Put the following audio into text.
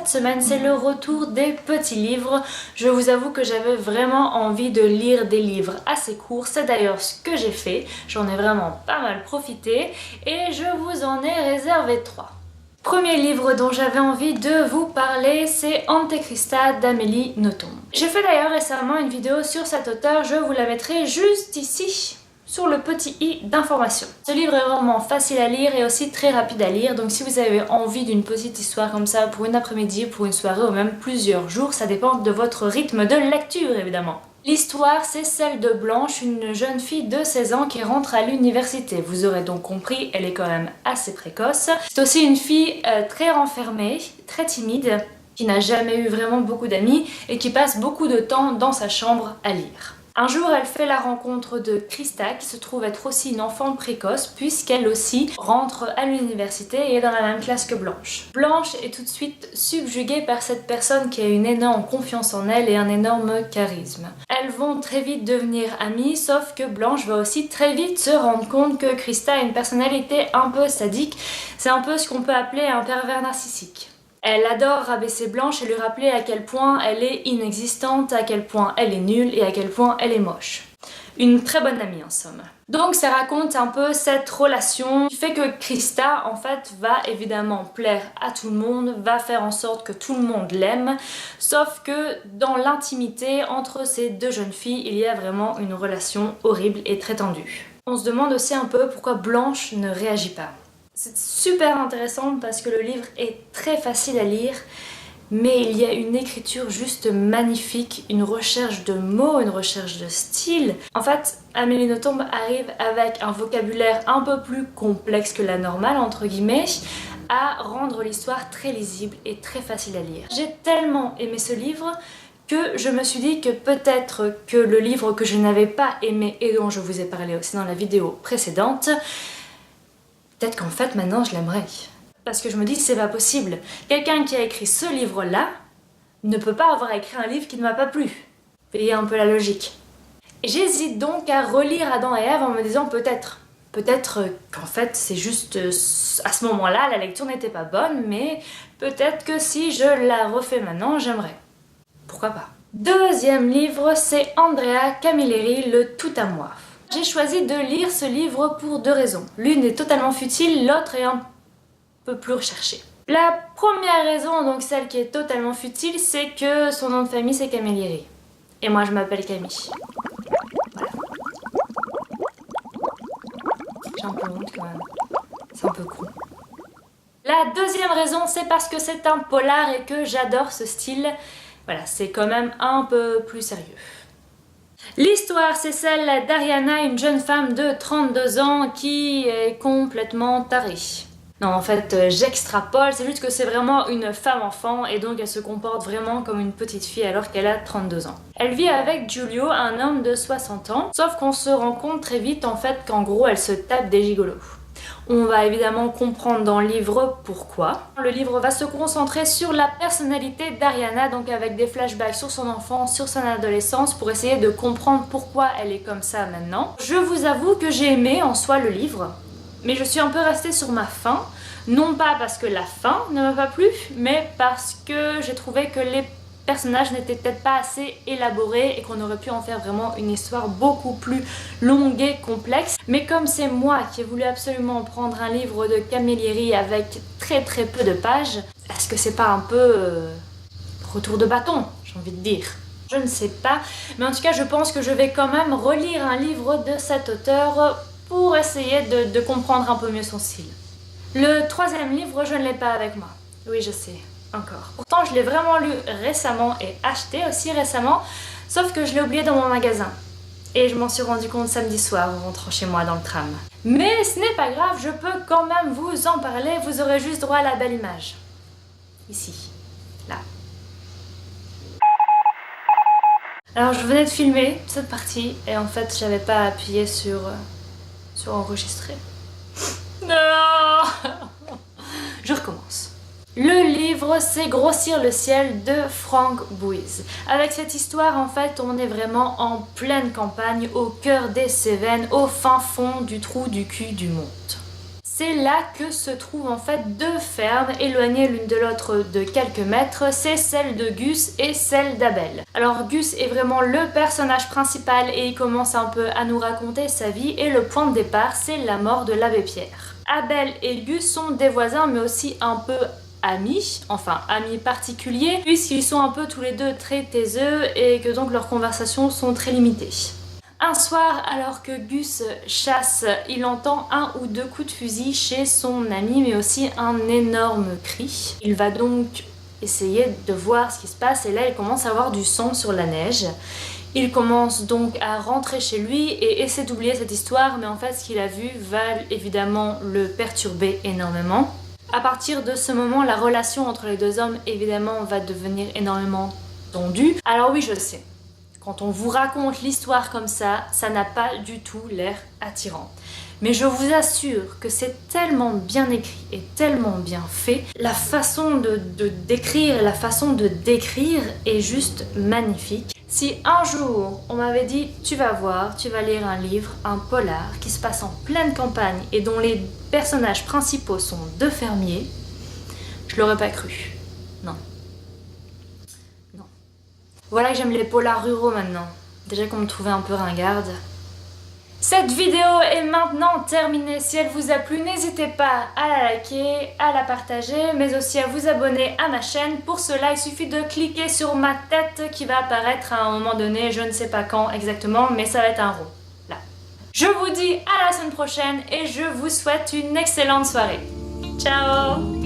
semaine, c'est le retour des petits livres. Je vous avoue que j'avais vraiment envie de lire des livres assez courts. C'est d'ailleurs ce que j'ai fait. J'en ai vraiment pas mal profité et je vous en ai réservé 3. Premier livre dont j'avais envie de vous parler, c'est Antechrista d'Amélie Nothomb. J'ai fait d'ailleurs récemment une vidéo sur cet auteur, je vous la mettrai juste ici, sur le petit i d'information. Ce livre est vraiment facile à lire et aussi très rapide à lire, donc si vous avez envie d'une petite histoire comme ça pour une après-midi, pour une soirée ou même plusieurs jours, ça dépend de votre rythme de lecture évidemment. L'histoire, c'est celle de Blanche, une jeune fille de 16 ans qui rentre à l'université. Vous aurez donc compris, elle est quand même assez précoce. C'est aussi une fille très renfermée, très timide, qui n'a jamais eu vraiment beaucoup d'amis et qui passe beaucoup de temps dans sa chambre à lire. Un jour, elle fait la rencontre de Christa, qui se trouve être aussi une enfant précoce, puisqu'elle aussi rentre à l'université et est dans la même classe que Blanche. Blanche est tout de suite subjuguée par cette personne qui a une énorme confiance en elle et un énorme charisme. Elles vont très vite devenir amies, sauf que Blanche va aussi très vite se rendre compte que Christa a une personnalité un peu sadique. C'est un peu ce qu'on peut appeler un pervers narcissique. Elle adore rabaisser Blanche et lui rappeler à quel point elle est inexistante, à quel point elle est nulle et à quel point elle est moche. Une très bonne amie en somme. Donc ça raconte un peu cette relation qui fait que Christa en fait va évidemment plaire à tout le monde, va faire en sorte que tout le monde l'aime, sauf que dans l'intimité entre ces deux jeunes filles, il y a vraiment une relation horrible et très tendue. On se demande aussi un peu pourquoi Blanche ne réagit pas. C'est super intéressant parce que le livre est très facile à lire, mais il y a une écriture juste magnifique, une recherche de mots, une recherche de style. En fait, Amélie Nothomb arrive avec un vocabulaire un peu plus complexe que la normale, entre guillemets, à rendre l'histoire très lisible et très facile à lire. J'ai tellement aimé ce livre que je me suis dit que peut-être que le livre que je n'avais pas aimé et dont je vous ai parlé aussi dans la vidéo précédente, peut-être qu'en fait maintenant je l'aimerais. Parce que je me dis c'est pas possible. Quelqu'un qui a écrit ce livre-là ne peut pas avoir écrit un livre qui ne m'a pas plu. Vous voyez un peu la logique. J'hésite donc à relire Adam et Ève en me disant peut-être qu'en fait c'est juste à ce moment-là la lecture n'était pas bonne, mais peut-être que si je la refais maintenant j'aimerais. Pourquoi pas. Deuxième livre, c'est Andrea Camilleri, Le Tout à moi. J'ai choisi de lire ce livre pour 2 raisons. L'une est totalement futile, l'autre est un peu plus recherchée. La première raison, donc celle qui est totalement futile, c'est que son nom de famille c'est Camilleri. Et moi je m'appelle Camille. Voilà. J'ai un peu honte quand même. C'est un peu con. La deuxième raison, c'est parce que c'est un polar et que j'adore ce style. Voilà, c'est quand même un peu plus sérieux. L'histoire, c'est celle d'Ariana, une jeune femme de 32 ans qui est complètement tarée. Non, en fait, j'extrapole, c'est juste que c'est vraiment une femme-enfant et donc elle se comporte vraiment comme une petite fille alors qu'elle a 32 ans. Elle vit avec Giulio, un homme de 60 ans, sauf qu'on se rend compte très vite en fait qu'en gros elle se tape des gigolos. On va évidemment comprendre dans le livre pourquoi. Le livre va se concentrer sur la personnalité d'Ariana, donc avec des flashbacks sur son enfance, sur son adolescence, pour essayer de comprendre pourquoi elle est comme ça maintenant. Je vous avoue que j'ai aimé en soi le livre, mais je suis un peu restée sur ma faim. Non pas parce que la fin ne m'a pas plu, mais parce que j'ai trouvé que les personnages n'étaient peut-être pas assez élaborés et qu'on aurait pu en faire vraiment une histoire beaucoup plus longue et complexe. Mais comme c'est moi qui ai voulu absolument prendre un livre de Camilleri avec très peu de pages, est-ce que c'est pas un peu retour de bâton, j'ai envie de dire? Je ne sais pas, mais en tout cas je pense que je vais quand même relire un livre de cet auteur pour essayer de comprendre un peu mieux son style. Le troisième livre, je ne l'ai pas avec moi. Oui, je sais. Encore. Pourtant, je l'ai vraiment lu récemment et acheté aussi récemment, sauf que je l'ai oublié dans mon magasin. Et je m'en suis rendu compte samedi soir en rentrant chez moi dans le tram. Mais ce n'est pas grave, je peux quand même vous en parler, vous aurez juste droit à la belle image. Ici. Là. Alors, je venais de filmer cette partie et en fait, j'avais pas appuyé sur enregistrer. Non. Je recommence. Le livre, c'est Grossir le ciel de Frank Buiz. Avec cette histoire, en fait, on est vraiment en pleine campagne, au cœur des Cévennes, au fin fond du trou du cul du monde. C'est là que se trouvent en fait deux fermes éloignées l'une de l'autre de quelques mètres, c'est celle de Gus et celle d'Abel. Alors Gus est vraiment le personnage principal et il commence un peu à nous raconter sa vie et le point de départ c'est la mort de l'abbé Pierre. Abel et Gus sont des voisins mais aussi un peu amis, enfin amis particuliers, puisqu'ils sont un peu tous les deux très taiseux et que donc leurs conversations sont très limitées. Un soir, alors que Gus chasse, il entend un ou deux coups de fusil chez son ami, mais aussi un énorme cri. Il va donc essayer de voir ce qui se passe et là il commence à avoir du sang sur la neige. Il commence donc à rentrer chez lui et essaie d'oublier cette histoire, mais en fait ce qu'il a vu va évidemment le perturber énormément. À partir de ce moment, la relation entre les deux hommes évidemment va devenir énormément tendue. Alors oui, je sais. Quand on vous raconte l'histoire comme ça n'a pas du tout l'air attirant. Mais je vous assure que c'est tellement bien écrit et tellement bien fait. La façon de décrire, la façon de décrire est juste magnifique. Si un jour on m'avait dit tu vas voir, tu vas lire un livre, un polar qui se passe en pleine campagne et dont les personnages principaux sont deux fermiers, je l'aurais pas cru. Non. Voilà que j'aime les polars ruraux maintenant. Déjà qu'on me trouvait un peu ringarde. Cette vidéo est maintenant terminée. Si elle vous a plu, n'hésitez pas à la liker, à la partager, mais aussi à vous abonner à ma chaîne. Pour cela, il suffit de cliquer sur ma tête qui va apparaître à un moment donné, je ne sais pas quand exactement, mais ça va être un rond. Là. Je vous dis à la semaine prochaine et je vous souhaite une excellente soirée. Ciao!